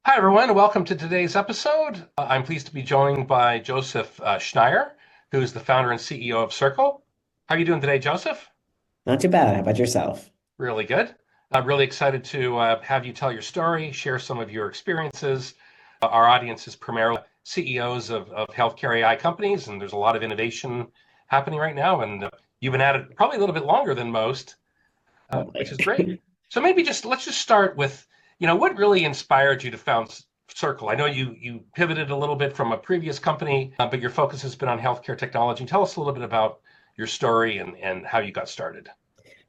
Hi, everyone. Welcome to today's episode. I'm pleased to be joined by Joseph Schneier, who is the founder and CEO of Circle. How are you doing today, Joseph? Not too bad. How about yourself? Really good. I'm really excited to have you tell your story, share some of your experiences. Our audience is primarily CEOs of healthcare AI companies, and there's a lot of innovation happening right now. And you've been at it probably a little bit longer than most, which Totally. is great. So maybe just let's just start with, what really inspired you to found Circle? I know you pivoted a little bit from a previous company, but your focus has been on healthcare technology. Tell us a little bit about your story and how you got started.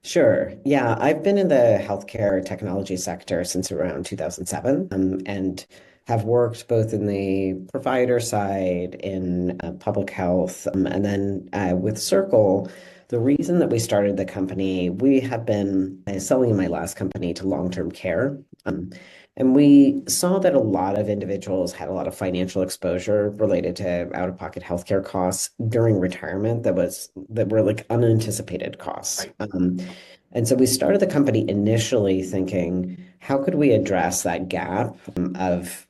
Sure. Yeah, I've been in the healthcare technology sector since around 2007, and have worked both in the provider side in public health, and then with Circle. The reason that we started the company, we have been selling in my last company to long-term care. And we saw that a lot of individuals had a lot of financial exposure related to out-of-pocket healthcare costs during retirement that were like unanticipated costs. Right. And so we started the company initially thinking, how could we address that gap of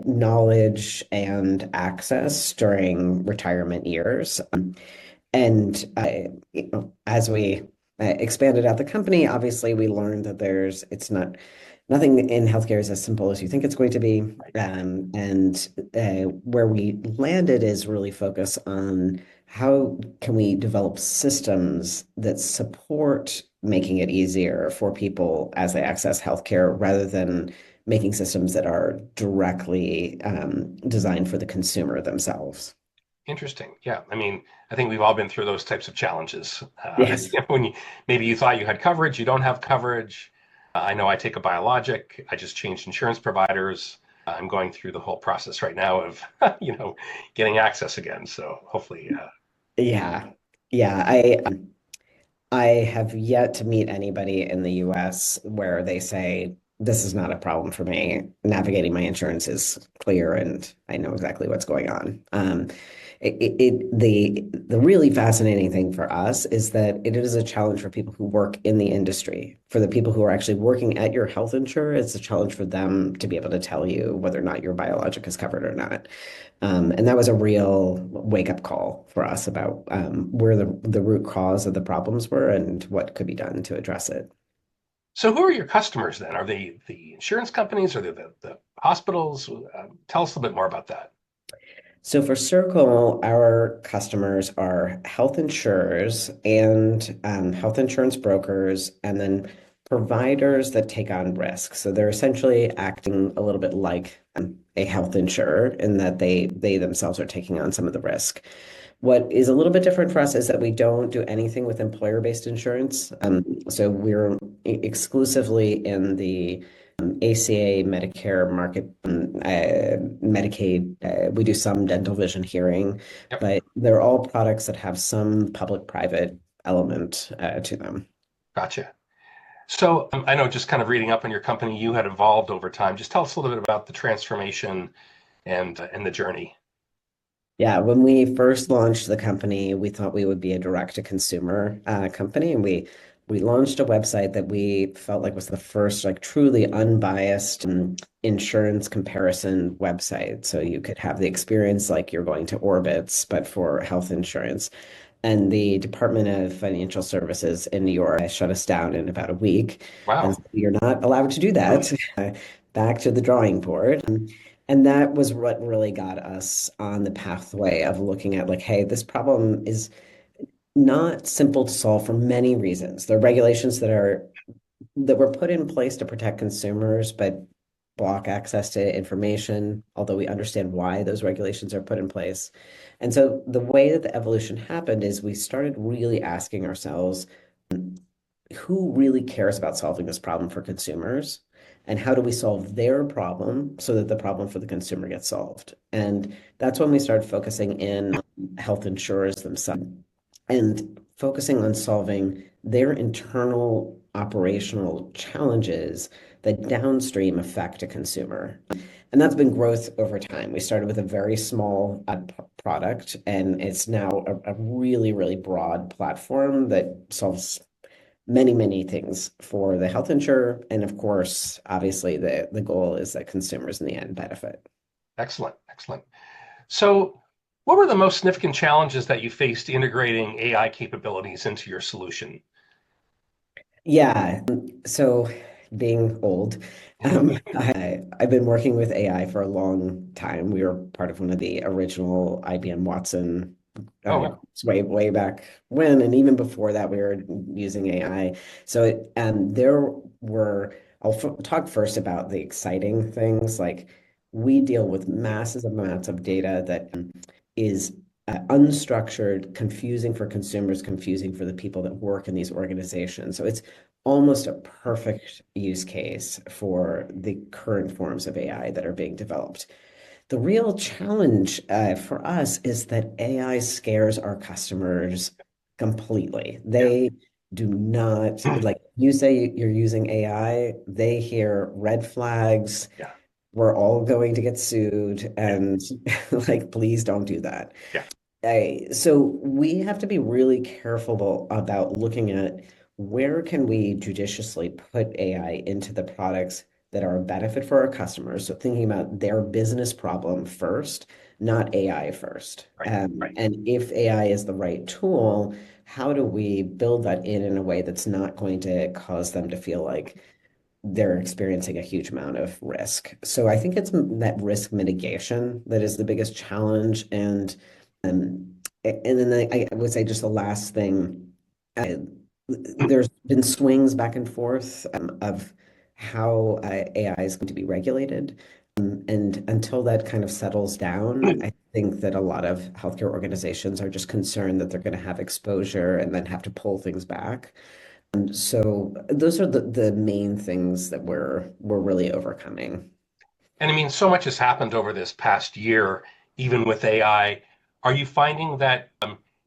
knowledge and access during retirement years? As we expanded out the company, obviously we learned that it's not nothing in healthcare is as simple as you think it's going to be. Where we landed is really focus on how can we develop systems that support making it easier for people as they access healthcare rather than making systems that are directly designed for the consumer themselves. Interesting. Yeah. I mean, I think we've all been through those types of challenges. Yes. When maybe you thought you had coverage, you don't have coverage. I know I take a biologic. I just changed insurance providers. I'm going through the whole process right now of, getting access again. So hopefully, Yeah. Yeah. I have yet to meet anybody in the US where they say, this is not a problem for me. Navigating my insurance is clear and I know exactly what's going on. The really fascinating thing for us is that it is a challenge for people who work in the industry. For the people who are actually working at your health insurer, it's a challenge for them to be able to tell you whether or not your biologic is covered or not. And that was a real wake-up call for us about where the root cause of the problems were and what could be done to address it. so who are your customers then? Are they the insurance companies or the hospitals? Tell us a little bit more about that. So for Circle, our customers are health insurers and health insurance brokers, and then providers that take on risk. So they're essentially acting a little bit like a health insurer in that they themselves are taking on some of the risk. What is a little bit different for us is that we don't do anything with employer-based insurance. So we're exclusively in the ACA, Medicare market, Medicaid. We do some dental, vision, hearing, Yep. but they're all products that have some public-private element to them. Gotcha. So I know just kind of reading up on your company, you had evolved over time. Just tell us a little bit about the transformation and the journey. Yeah, when we first launched the company, we thought we would be a direct-to-consumer company, and we launched a website that we felt like was the first like truly unbiased insurance comparison website. So you could have the experience like you're going to Orbitz, but for health insurance. And the Department of Financial Services in New York shut us down in about a week, and Wow. so you're not allowed to do that. Back to the drawing board. And that was what really got us on the pathway of looking at like, hey, this problem is not simple to solve for many reasons. There are regulations that were put in place to protect consumers, but block access to information, although we understand why those regulations are put in place. And so the way that the evolution happened is we started really asking ourselves, who really cares about solving this problem for consumers? And how do we solve their problem so that the problem for the consumer gets solved? And that's when we started focusing in on health insurers themselves and focusing on solving their internal operational challenges that downstream affect a consumer. And that's been growth over time. We started with a very small product, and it's now a really, really broad platform that solves many, many things for the health insurer. And of course, obviously, the goal is that consumers in the end benefit. Excellent, excellent. So, what were the most significant challenges that you faced integrating AI capabilities into your solution? Yeah. So being old, I've been working with AI for a long time. We were part of one of the original IBM Watson Oh, wow. way back when, and even before that, we were using AI. So there were. I'll f talk first about the exciting things. Like we deal with massive amounts of data that is unstructured, confusing for consumers, confusing for the people that work in these organizations. So it's almost a perfect use case for the current forms of AI that are being developed. The real challenge for us is that AI scares our customers completely. Yeah, They do not, like you say you're using AI, they hear red flags. yeah, We're all going to get sued, yeah, and like, please don't do that. yeah. So we have to be really careful about looking at where can we judiciously put AI into the products that are a benefit for our customers. So thinking about their business problem first, not AI first. Right, right. And if AI is the right tool, how do we build that in a way that's not going to cause them to feel like they're experiencing a huge amount of risk. So I think it's that risk mitigation that is the biggest challenge. Um, and then I would say just the last thing, uh, there's been swings back and forth of how AI is going to be regulated. And until that kind of settles down, I think that a lot of healthcare organizations are just concerned that they're going to have exposure and then have to pull things back. So those are the main things that we're really overcoming. And I mean, so much has happened over this past year, even with AI. Are you finding that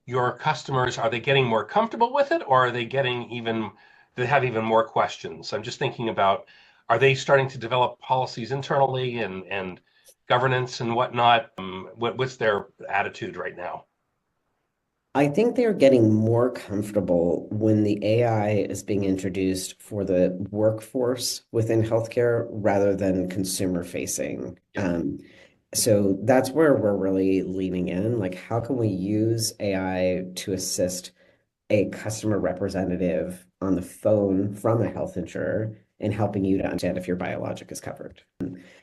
your customers, are they getting more comfortable with it, or are they getting even, they have even more questions? I'm just thinking about, are they starting to develop policies internally and governance and whatnot? What's their attitude right now? I think they're getting more comfortable when the AI is being introduced for the workforce within healthcare rather than consumer facing. Yeah, So that's where we're really leaning in. Like, how can we use AI to assist a customer representative on the phone from a health insurer and helping you to understand if your biologic is covered?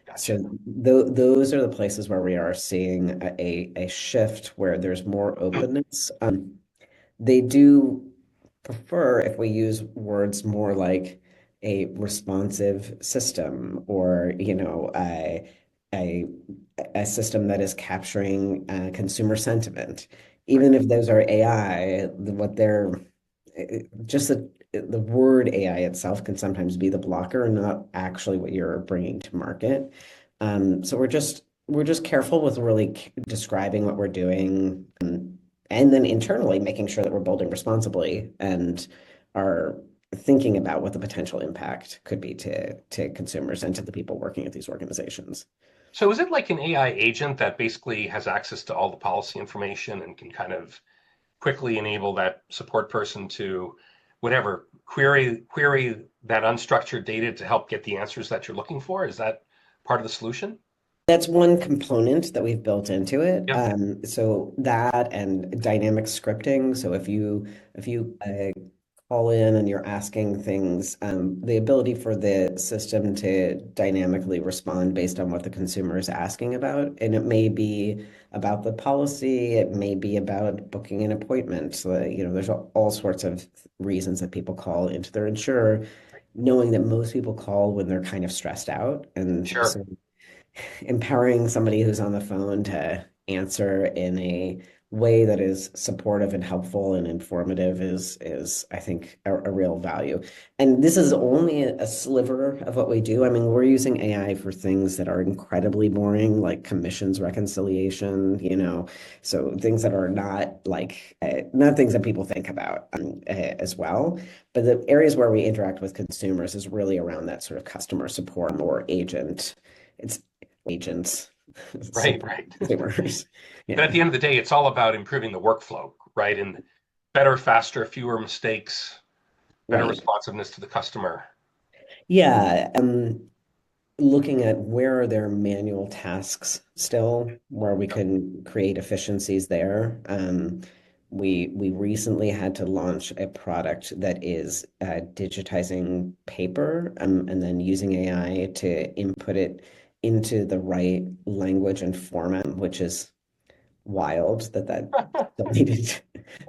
gotcha. So those are the places where we are seeing a shift where there's more openness. They do prefer if we use words more like a responsive system or, a, a system that is capturing consumer sentiment. Right. Even if those are AI, what they're just the word AI itself can sometimes be the blocker, not actually what you're bringing to market. So we're just careful with really describing what we're doing, and then internally making sure that we're building responsibly and are thinking about what the potential impact could be to consumers and to the people working at these organizations. So is it like an AI agent that basically has access to all the policy information and can kind of quickly enable that support person to whatever query that unstructured data to help get the answers that you're looking for? Is that part of the solution? That's one component that we've built into it. Yep. So that and dynamic scripting. So if you call in and you're asking things, the ability for the system to dynamically respond based on what the consumer is asking about, and it may be about the policy, it may be about booking an appointment. So, there's all sorts of reasons that people call into their insurer, knowing that most people call when they're kind of stressed out, and Sure. so empowering somebody who's on the phone to answer in a way that is supportive and helpful and informative is I think a real value. And this is only a sliver of what we do. I mean, we're using AI for things that are incredibly boring, like commissions reconciliation, so things that are not things that people think about as well. But the areas where we interact with consumers is really around that sort of customer support or agent. It's agents, Right, support right. consumers. But at Yeah. the end of the day, it's all about improving the workflow, right? And better, faster, fewer mistakes. better right. responsiveness to the customer. Yeah. Looking at where are there manual tasks still where we Yep. can create efficiencies there. We recently had to launch a product that is digitizing paper and then using AI to input it into the right language and format, which is wild that still needed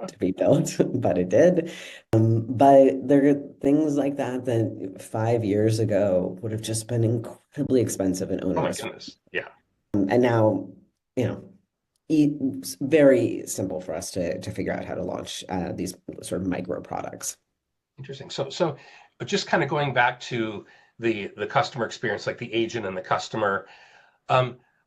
to be built, but it did. But there are things like that that 5 years ago would have just been incredibly expensive and Oh my onerous. goodness. Yeah. And now, you know, it's very simple for us to figure out how to launch these sort of micro products. Interesting. So just kind of going back to the customer experience, like the agent and the customer,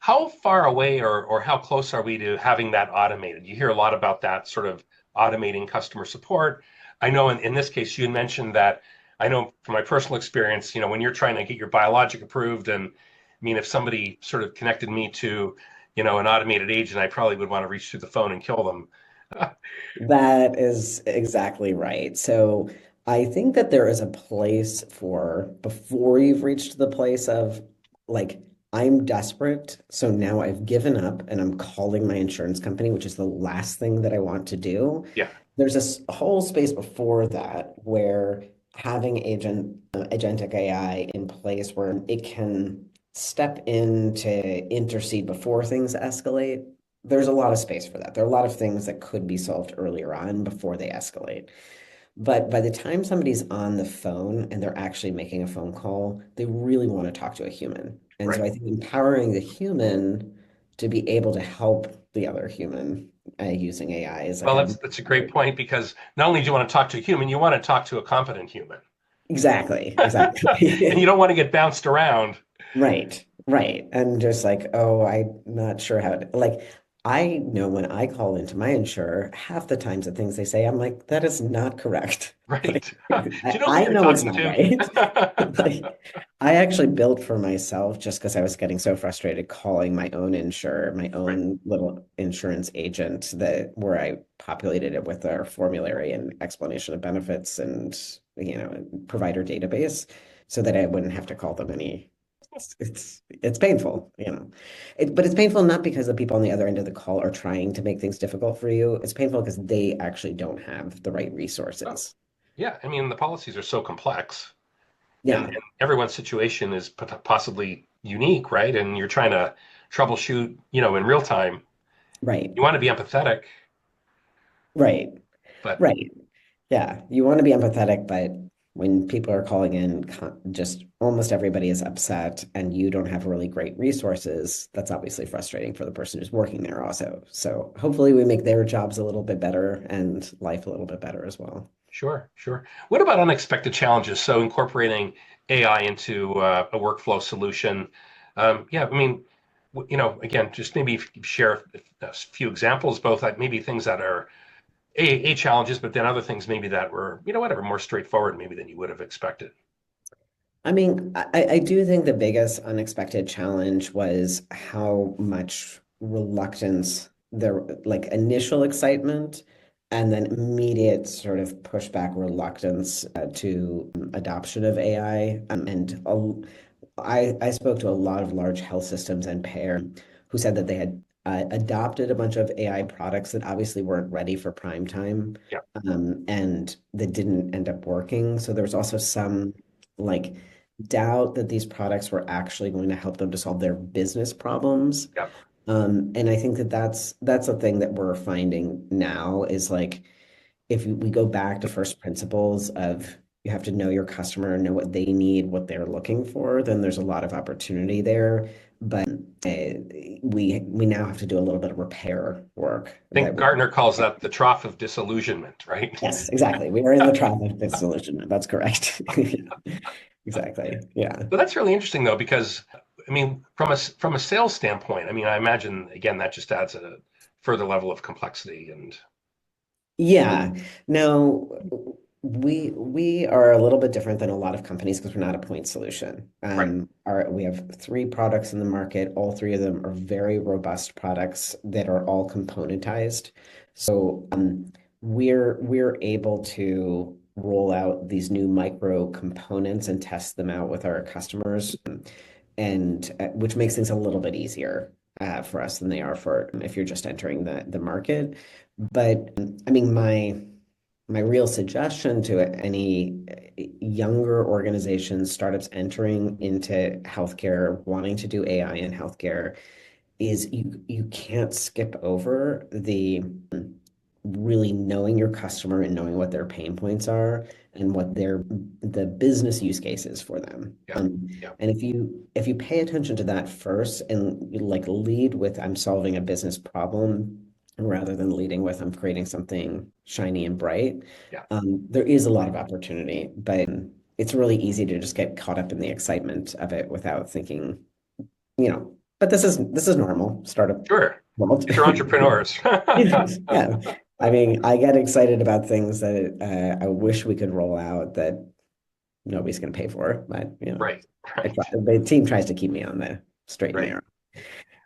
how far away or how close are we to having that automated? You hear a lot about that sort of automating customer support. I know in this case, you had mentioned that I know from my personal experience, when you're trying to get your biologic approved, and I mean, if somebody sort of connected me to, an automated agent, I probably would want to reach through the phone and kill them. That is exactly right. So I think that there is a place for before you've reached the place of like, I'm desperate, so now I've given up and I'm calling my insurance company, which is the last thing that I want to do. Yeah, There's this whole space before that where having agentic AI in place where it can step in to intercede before things escalate. There's a lot of space for that. There are a lot of things that could be solved earlier on before they escalate. But by the time somebody's on the phone and they're actually making a phone call, they really want to talk to a human. And so right. I think empowering the human to be able to help the other human using AI is like Well, a that's a great point because not only do you want to talk to a human, you want to talk to a competent human. exactly, And you exactly. don't want to get bounced around. Right, right. And just like, oh, I'm not sure how to, like, I know when I call into my insurer, half the times the things they say, I'm like, that is not correct. Like, Right. Do you know who I you're know it's talking not to? right. Like, I actually built for myself just because I was getting so frustrated calling my own insurer, my Right. own little insurance agent that where I populated it with our formulary and explanation of benefits and, provider database so that I wouldn't have to call them any it's painful, but it's painful not because the people on the other end of the call are trying to make things difficult for you. It's painful because they actually don't have the right Oh, resources. yeah. I mean, the policies are so complex, and Yeah, everyone's situation is possibly unique, right? And you're trying to troubleshoot, in real time. right, You want to be empathetic, right, but right. Yeah, you want to be empathetic, but when people are calling in, just almost everybody is upset, and you don't have really great resources. That's obviously frustrating for the person who's working there also. So hopefully we make their jobs a little bit better and life a little bit better as well. sure, sure. What about unexpected challenges? So incorporating AI into a workflow solution. Yeah, I mean, again, just maybe if you share a few examples, both like maybe things that are a challenges, but then other things maybe that were, whatever, more straightforward maybe than you would have expected. I mean, I do think the biggest unexpected challenge was how much reluctance there, like initial excitement, and then immediate sort of pushback reluctance to adoption of AI. I spoke to a lot of large health systems and payer who said that they had adopted a bunch of AI products that obviously weren't ready for prime time, Yeah, and that didn't end up working. So there was also some like doubt that these products were actually going to help them to solve their business problems. yeah. And I think that that's a thing that we're finding now is like if we go back to first principles of you have to know your customer, know what they need, what they're looking for, then there's a lot of opportunity there. But we now have to do a little bit of repair work I think that we Gartner calls that the trough of disillusionment, right? yes, exactly. We are in the trial of disillusionment. That's correct. Exactly. Yeah. But that's really interesting though, because I mean, from a sales standpoint, I mean, I imagine again that just adds a further level of complexity and Yeah. No, we are a little bit different than a lot of companies because we're not a point solution. right. We have three products in the market. All three of them are very robust products that are all componentized. So we're able to roll out these new micro components and test them out with our customers, and which makes things a little bit easier for us than they are for if you're just entering the market. But I mean, my real suggestion to any younger organizations, startups entering into healthcare, wanting to do AI in healthcare, is you can't skip over the really knowing your customer and knowing what their pain points are and what the business use cases for them. Yeah. Yeah. And if you pay attention to that first and you like lead with I'm solving a business problem rather than leading with I'm creating something shiny and bright, Yeah. there is a lot of opportunity, but it's really easy to just get caught up in the excitement of it without thinking, but this is normal startup Sure. world. These are entrepreneurs. Yeah. I mean, I get excited about things that I wish we could roll out that nobody's going to pay for, but Right. Right. the team tries to keep me on the straight and Right. narrow.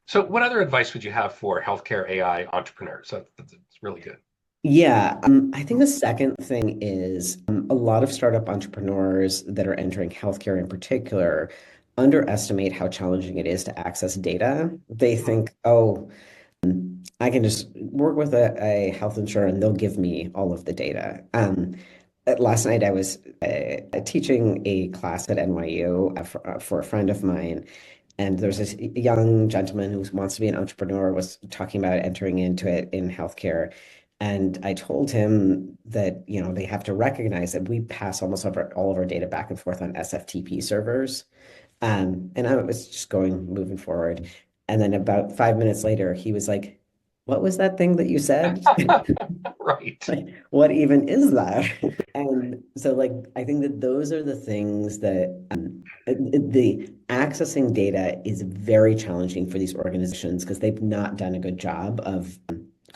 So, what other advice would you have for healthcare AI entrepreneurs? That's really good. Yeah, I think the second thing is a lot of startup entrepreneurs that are entering healthcare in particular underestimate how challenging it is to access data. They Mhm. think, oh, I can just work with a health insurer and they'll give me all of the data. Last night I was teaching a class at NYU for a friend of mine, and there's this young gentleman who wants to be an entrepreneur, was talking about entering into it in healthcare. And I told him that, they have to recognize that we pass almost all of our data back and forth on SFTP servers. And I was just moving forward. And then about 5 minutes later, he was like, "What was that thing that you said?" Right. Like, what even is that? And so, like, I think that those are the things that the accessing data is very challenging for these organizations because they've not done a good job of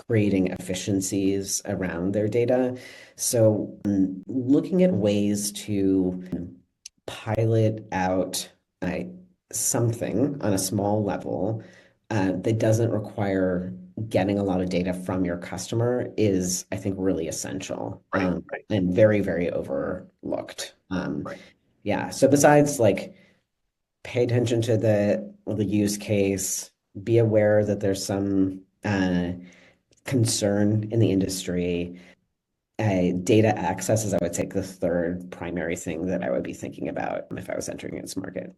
creating efficiencies around their data. So, looking at ways to pilot out uh, something on a small level that doesn't require getting a lot of data from your customer is, I think, really essential, Right. Right. and very, very overlooked. Right. Yeah. So besides like pay attention to the use case, be aware that there's some concern in the industry. Data access is, I would say, the third primary thing that I would be thinking about if I was entering this market.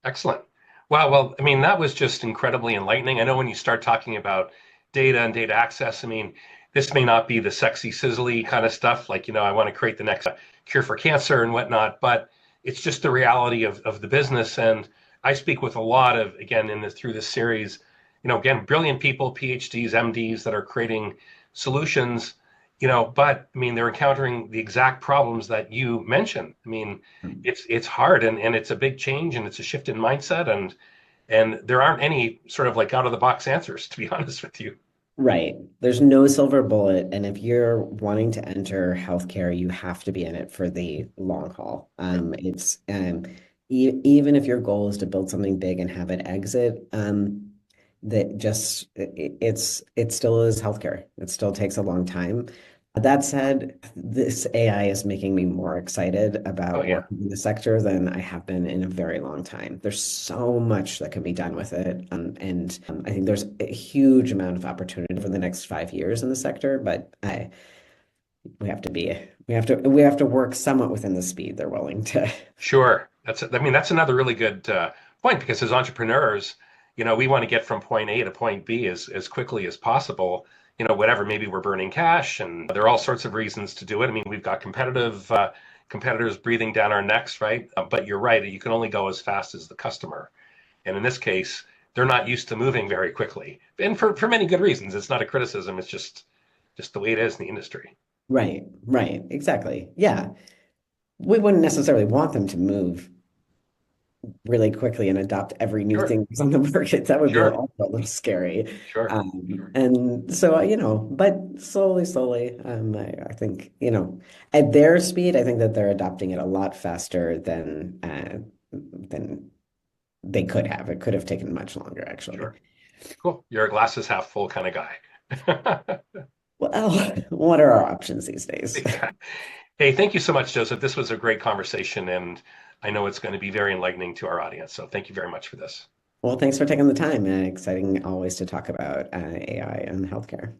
Excellent. Wow. Well, I mean, that was just incredibly enlightening. I know when you start talking about data and data access, I mean, this may not be the sexy, sizzly kind of stuff, like, I want to create the next cure for cancer and whatnot, but it's just the reality of the business. And I speak with a lot of, again, through this series, again, brilliant people, PhDs, MDs that are creating solutions, but I mean, they're encountering the exact problems that you mentioned. I mean, it's hard and it's a big change and it's a shift in mindset and there aren't any sort of like out of the box answers, to be honest with you. Right. There's no silver bullet. And if you're wanting to enter healthcare, you have to be in it for the long haul. It's even if your goal is to build something big and have it exit, that just it still is healthcare. It still takes a long time. That said, this AI is making me more excited Oh about yeah, working in the sector than I have been in a very long time. There's so much that can be done with it, and I think there's a huge amount of opportunity for the next 5 years in the sector. But we have to work somewhat within the speed they're willing to. sure. I mean, that's another really good point because as entrepreneurs, we want to get from point A to point B as quickly as possible. Whatever, maybe we're burning cash and there are all sorts of reasons to do it. I mean, we've got competitors breathing down our necks, right? But you're right, you can only go as fast as the customer. And in this case, they're not used to moving very quickly. And for many good reasons. It's not a criticism, it's just the way it is in the industry. Right, right, exactly. Yeah, we wouldn't necessarily want them to move really quickly and adopt every new Sure, thing that's on the market. That would be sure, also a little scary. sure. And so, but slowly, slowly, I think, at their speed, I think that they're adopting it a lot faster than they could have. It could have taken much longer, actually. Sure. Cool. You're a glasses half full kind of guy. Well, what are our options these days? Yeah. Hey, thank you so much, Joseph. This was a great conversation, and I know it's going to be very enlightening to our audience. So thank you very much for this. Well, thanks for taking the time. Exciting always to talk about AI and healthcare.